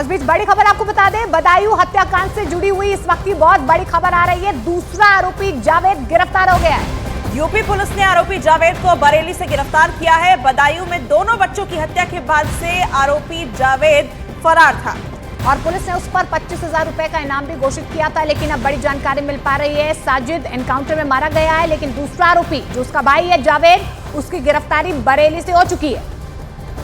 और इस बीच बड़ी खबर आपको बता दें, बदायूं हत्याकांड से जुड़ी हुई इस वक्त की बहुत बड़ी खबर आ रही है। दूसरा आरोपी जावेद गिरफ्तार हो गया है। यूपी पुलिस ने आरोपी जावेद को बरेली से गिरफ्तार किया है। बदायूं में दोनों बच्चों की हत्या के बाद से आरोपी जावेद फरार था और पुलिस ने उस पर 25,000 रुपए का इनाम भी घोषित किया था। लेकिन अब बड़ी जानकारी मिल पा रही है, साजिद एनकाउंटर में मारा गया है, लेकिन दूसरा आरोपी जो उसका भाई है जावेद, उसकी गिरफ्तारी बरेली से हो चुकी है।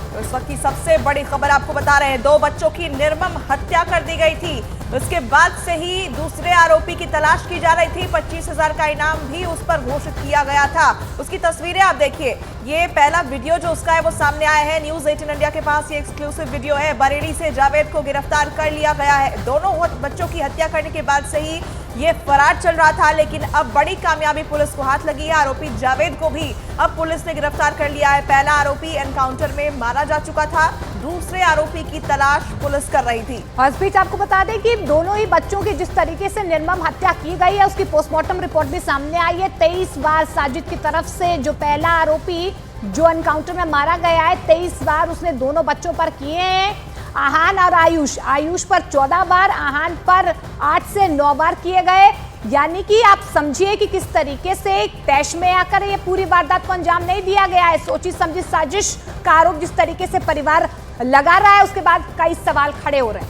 तो इस वक्त की सबसे बड़ी खबर आपको बता रहे हैं, 2 बच्चों की निर्मम हत्या कर दी गई थी। उसके बाद से ही दूसरे आरोपी की तलाश की जा रही थी। 25,000 का इनाम भी उस पर घोषित किया गया था। उसकी तस्वीरें आप देखिए, ये पहला वीडियो जो उसका है वो सामने आया है। न्यूज़ 18 इंडिया के पास ये एक्सक्लूसिव वीडियो है। बरेली से जावेद को गिरफ्तार कर लिया गया है। दोनों बच्चों की हत्या करने के बाद से ही ये फरार चल रहा था, लेकिन अब बड़ी कामयाबी पुलिस को हाथ लगी है। आरोपी जावेद को भी अब पुलिस ने गिरफ्तार कर लिया है। पहला आरोपी एनकाउंटर में मारा जा चुका था, दूसरे आरोपी की तलाश पुलिस कर रही थी। और इस बीच आपको बता दें कि दोनों ही बच्चों की जिस तरीके से निर्मम हत्या की गई है, उसकी पोस्टमार्टम रिपोर्ट भी सामने आई है। 23 बार साजिद की तरफ से जो पहला आरोपी जो एनकाउंटर में मारा गया है, 23 बार उसने दोनों बच्चों पर किए हैं। आहान और आयुष पर 14 बार, आहान पर 8 से 9 बार किए गए। यानी कि आप समझिए कि किस तरीके से तैश में आकर ये पूरी वारदात को अंजाम नहीं दिया गया है। सोची समझी साजिश का आरोप जिस तरीके से परिवार लगा रहा है, उसके बाद कई सवाल खड़े हो रहे हैं।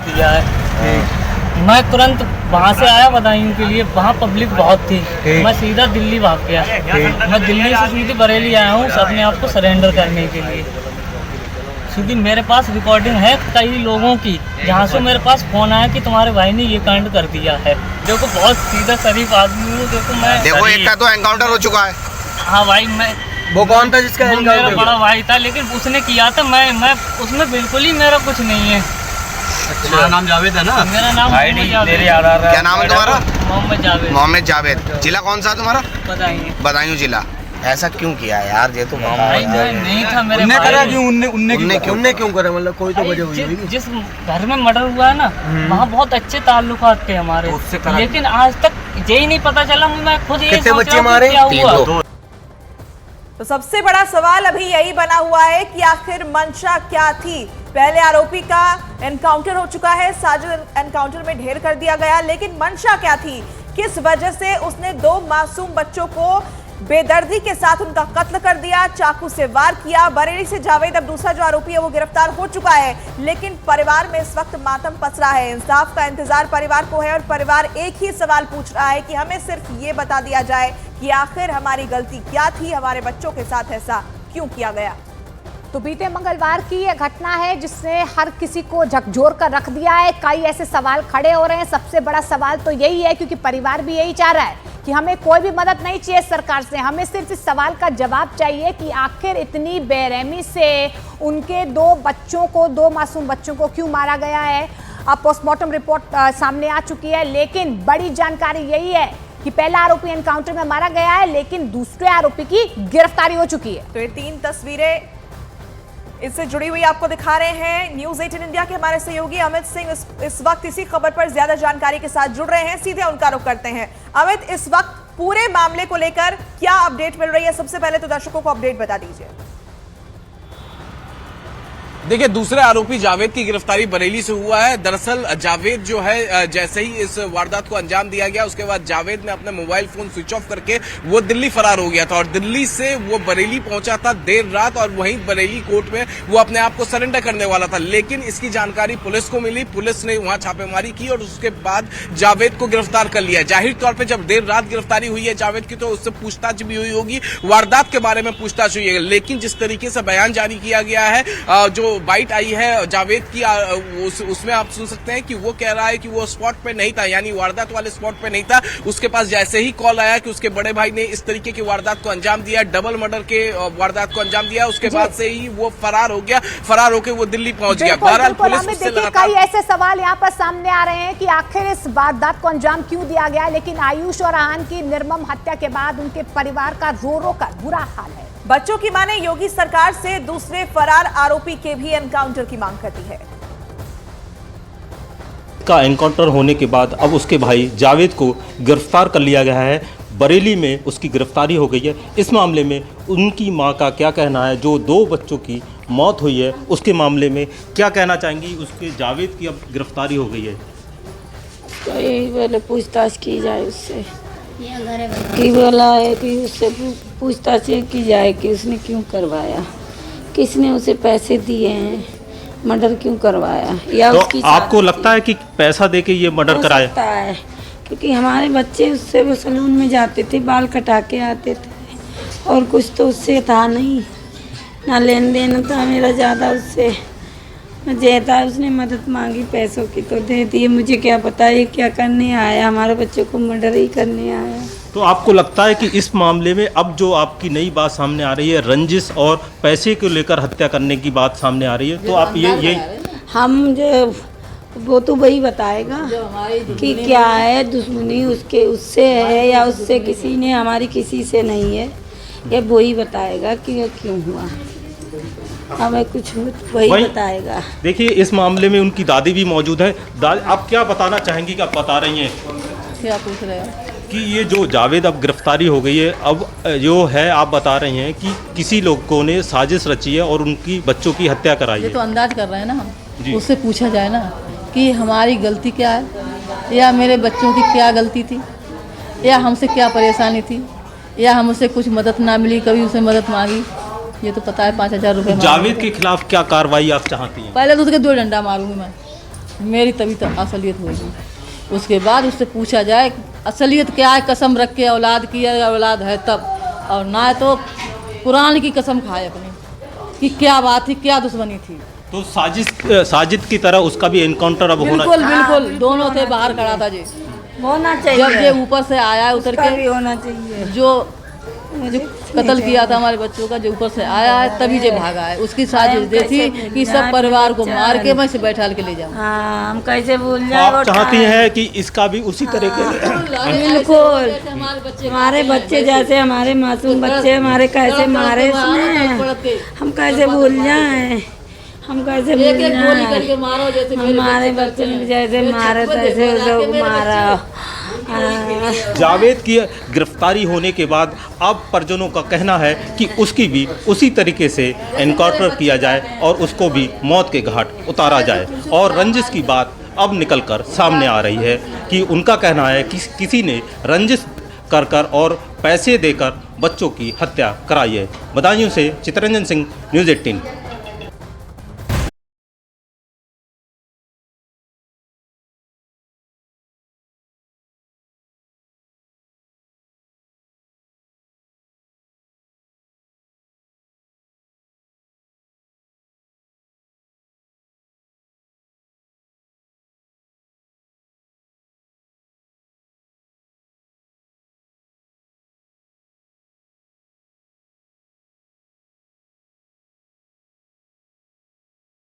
दिया है। मैं तुरंत वहाँ से आया बदायूं के लिए, वहाँ पब्लिक बहुत थी। मैं सीधा दिल्ली भाग गया। मैं दिल्ली से सीधे बरेली आया हूँ अपने आप को सरेंडर करने के लिए। सीधी मेरे पास रिकॉर्डिंग है कई लोगों की, जहाँ से मेरे पास फोन आया कि तुम्हारे भाई ने ये कांड कर दिया है। देखो बहुत सीधा शरीफ आदमी हूँ। देखो एक का तो एनकाउंटर हो चुका है। हाँ भाई, मैं वो कौन था जिसका एनकाउंटर? मेरा बड़ा भाई था, लेकिन उसने किया था। मैं उसमें बिल्कुल ही मेरा कुछ नहीं है। अच्छा, नाम जावेद है ना? मेरा नाम क्या नाम है तुम्हारा? मोहम्मद जावेद। जिला कौन सा तुम्हारा? बदायूं जिला। ऐसा क्यों किया यार, ये तो नहीं था मेरे उन्ने करा क्यों? उन्ने क्यों करा? मतलब कोई तो वजह हुई होगी। जिस घर में मर्डर हुआ है ना, वहाँ बहुत अच्छे ताल्लुकात थे हमारे, लेकिन आज तक यही नहीं पता चला। मैं खुद ये कितने बच्चे मारे? क्या हुआ? तो सबसे बड़ा सवाल अभी यही बना हुआ है कि आखिर मंशा क्या थी। पहले आरोपी का एनकाउंटर हो चुका है, साजिद एनकाउंटर में ढेर कर दिया गया, लेकिन मंशा क्या थी? किस वजह से उसने 2 मासूम बच्चों को बेदर्दी के साथ उनका कत्ल कर दिया, चाकू से वार किया। बरेली से जावेद, अब दूसरा जो आरोपी है वो गिरफ्तार हो चुका है, लेकिन परिवार में इस वक्त मातम पसरा है। इंसाफ का इंतजार परिवार को है और परिवार एक ही सवाल पूछ रहा है कि हमें सिर्फ ये बता दिया जाए कि आखिर हमारी गलती क्या थी, हमारे बच्चों के साथ ऐसा क्यों किया गया। तो बीते मंगलवार की यह घटना है जिसने हर किसी को झकझोर कर रख दिया है। कई ऐसे सवाल खड़े हो रहे हैं। सबसे बड़ा सवाल तो यही है, क्योंकि परिवार भी यही चाह रहा है कि हमें कोई भी मदद नहीं चाहिए सरकार से, हमें सिर्फ इस सवाल का जवाब चाहिए कि आखिर इतनी बेरहमी से उनके 2 बच्चों को, 2 मासूम बच्चों को क्यों मारा गया है। अब पोस्टमार्टम रिपोर्ट सामने आ चुकी है, लेकिन बड़ी जानकारी यही है कि पहला आरोपी एनकाउंटर में मारा गया है, लेकिन दूसरे आरोपी की गिरफ्तारी हो चुकी है। तो ये 3 तस्वीरें इससे जुड़ी हुई आपको दिखा रहे हैं। न्यूज़ 18 इंडिया के हमारे सहयोगी अमित सिंह इस वक्त इसी खबर पर ज्यादा जानकारी के साथ जुड़ रहे हैं। सीधे उनका रुख करते हैं। अमित, इस वक्त पूरे मामले को लेकर क्या अपडेट मिल रही है? सबसे पहले तो दर्शकों को अपडेट बता दीजिए। देखिए, दूसरे आरोपी जावेद की गिरफ्तारी बरेली से हुआ है। दरअसल जावेद जो है, जैसे ही इस वारदात को अंजाम दिया गया, उसके बाद जावेद ने अपना मोबाइल फोन स्विच ऑफ करके वो दिल्ली फरार हो गया था और दिल्ली से वो बरेली पहुंचा था देर रात और वहीं बरेली कोर्ट में वो अपने आप को सरेंडर करने वाला था। लेकिन इसकी जानकारी पुलिस को मिली, पुलिस ने वहां छापेमारी की और उसके बाद जावेद को गिरफ्तार कर लिया। जाहिर तौर पर जब देर रात गिरफ्तारी हुई है जावेद की, तो उससे पूछताछ भी हुई होगी, वारदात के बारे में पूछताछ हुई है। लेकिन जिस तरीके से बयान जारी किया गया है, जो बाइट आई है जावेद की, उसमें आप सुन सकते हैं कि वो कह रहा है कि वो स्पॉट पे नहीं था, यानी वारदात वाले स्पॉट पे नहीं था। उसके पास जैसे ही कॉल आया कि उसके बड़े भाई ने इस तरीके की वारदात को अंजाम दिया, डबल मर्डर के वारदात को अंजाम दिया, उसके बाद से ही वो फरार हो गया। फरार होकर वो दिल्ली पहुंच गया। बहरहाल पुलिस उससे कई ऐसे सवाल यहाँ पर सामने आ रहे हैं कि आखिर इस वारदात को अंजाम क्यों दिया गया, लेकिन आयुष और आहान की निर्मम हत्या के बाद उनके परिवार का रो रो कर बुरा हाल है। बच्चों की मां ने योगी सरकार से दूसरे फरार आरोपी के भी एनकाउंटर की मांग करती है। का एनकाउंटर होने के बाद अब उसके भाई जावेद को गिरफ्तार कर लिया गया है। बरेली में उसकी गिरफ्तारी हो गई है। इस मामले में उनकी मां का क्या कहना है, जो 2 बच्चों की मौत हुई है उसके मामले में क्या कहना चाहेंगी? उसके जावेद की अब गिरफ्तारी हो गई है, तो यही बोले पूछताछ की जाए उससे, कि बोला है कि उससे पूछताछ की जाए कि उसने क्यों करवाया, किसने उसे पैसे दिए हैं, मर्डर क्यों करवाया, या तो उसकी आपको लगता है कि पैसा देके ये मर्डर कराया? सकता है, क्योंकि हमारे बच्चे उससे वो सैलून में जाते थे, बाल कटा के आते थे, और कुछ तो उससे था नहीं, ना लेन देन था मेरा ज़्यादा उससे। मुझे था उसने मदद मांगी पैसों की तो दे दिए, मुझे क्या पता ये क्या करने आया, हमारे बच्चों को मर्डर ही करने आया। तो आपको लगता है कि इस मामले में अब जो आपकी नई बात सामने आ रही है, रंजिश और पैसे को लेकर हत्या करने की बात सामने आ रही है, तो आप ये हम जो वो तो वही बताएगा कि क्या है दुश्मनी उसके उससे है या उससे किसी ने, हमारी किसी से नहीं है, ये वही बताएगा कि ये क्यों हुआ, हमें कुछ वही बताएगा। देखिए इस मामले में उनकी दादी भी मौजूद है। दादी आप क्या बताना चाहेंगी कि आप बता रही हैं क्या पूछ रहे हो कि ये जो जावेद अब गिरफ्तारी हो गई है, अब जो है आप बता रही हैं कि किसी लोगों ने साजिश रची है और उनकी बच्चों की हत्या कराई ये है? तो अंदाज कर रहे हैं ना हम, जी। उससे पूछा जाए ना कि हमारी गलती क्या है, या मेरे बच्चों की क्या गलती थी, या हमसे क्या परेशानी थी, या हमसे कुछ मदद ना मिली, कभी उसे मदद मांगी, ये तो पता है 5,000 रुपये। जावेद के खिलाफ क्या कार्रवाई आप चाहती हैं? पहले तो उसके 2 डंडा मारूंगी मैं, मेरी तभी तो असलियत होगी, उसके बाद उससे पूछा जाए असलियत क्या है, कसम रख के औलाद की है, औलाद है तब, और ना तो कुरान की कसम खाए अपनी कि क्या बात थी, क्या दुश्मनी थी। तो साजिद की तरह उसका भी एनकाउंटर अब होना बिल्कुल बिल्कुल, दोनों थे, बाहर खड़ा था जी, होना चाहिए, जब ये ऊपर से आया उतर उसका भी के, होना चाहिए। जो कत्ल किया था हमारे बच्चों का, जो ऊपर से आया है तभी जे भागा है, उसकी साजिश ये थी कि सब परिवार को मार के मैं से बैठा के ले जाऊं। हाँ, हम कैसे भूल तो जाए। आप चाहती हैं कि इसका भी उसी तरह के बिल्कुल, हमारे बच्चे जैसे हमारे मासूम बच्चे हमारे कैसे मारे इसने, हम कैसे भूल जाएं, हम कैसे भूल जाएं, हमारे बच्चे ने जैसे मारे तैसे उसे मारा। जावेद की गिरफ्तारी होने के बाद अब परिजनों का कहना है कि उसकी भी उसी तरीके से एनकाउंटर किया जाए और उसको भी मौत के घाट उतारा जाए। और रंजिश की बात अब निकलकर सामने आ रही है कि उनका कहना है कि किसी ने रंजिश कर और पैसे देकर बच्चों की हत्या कराई है। बदायूं से चितरंजन सिंह, न्यूज़ 18।